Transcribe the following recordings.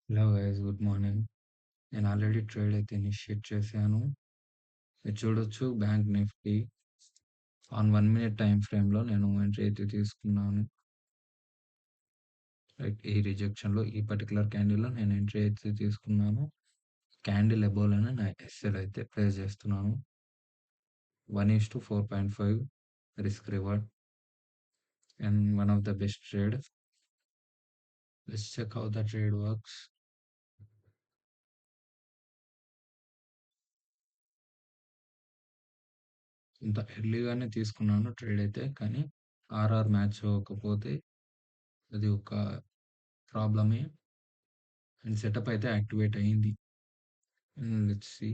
Hello guys, good morning. నేను already trade అయితే initiate చేశాను. మీరు చూడొచ్చు bank Nifty on 1 minute time ఫ్రేమ్‌లో నేను ఎంట్రీ అయితే తీసుకున్నాను. రైట్, ఈ రిజెక్షన్‌లో ఈ పర్టిక్యులర్ క్యాండిల్‌లో నేను ఎంట్రీ అయితే తీసుకున్నాను. క్యాండిల్ అబోవ్‌లోనే నా ఎస్ఎల్ అయితే ప్లేస్ చేస్తున్నాను. 1:4.5 risk reward and one of the best trade. Let's check how the trade works. ఇంత ఎర్లీగానే తీసుకున్నాను ట్రేడ్ అయితే, కానీ ఆర్ఆర్ మ్యాచ్ అవ్వకపోతే అది ఒక ప్రాబ్లమే. అండ్ సెటప్ అయితే యాక్టివేట్ అయింది. Let's see.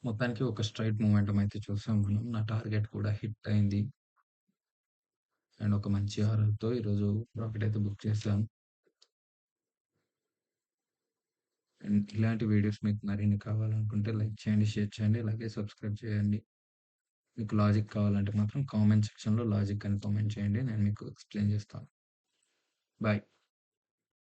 మొత్తానికి ఒక స్ట్రైట్ మూమెంటం అయితే చూసాం మనం. నా టార్గెట్ కూడా హిట్ అయింది. అండ్ ఒక మంచి ఆర్ఆర్‌తో ఈరోజు ప్రాఫిట్ అయితే బుక్ చేశాను. అండ్ ఇలాంటి వీడియోస్ మీకు మరిన్ని కావాలనుకుంటే లైక్ చేయండి, షేర్ చేయండి, అలాగే సబ్స్క్రైబ్ చేయండి. మీకు లాజిక్ కావాలంటే మాత్రం కామెంట్ సెక్షన్‌లో లాజిక్ అని కామెంట్ చేయండి. నేను మీకు ఎక్స్‌ప్లెయిన్ చేస్తాను. బాయ్.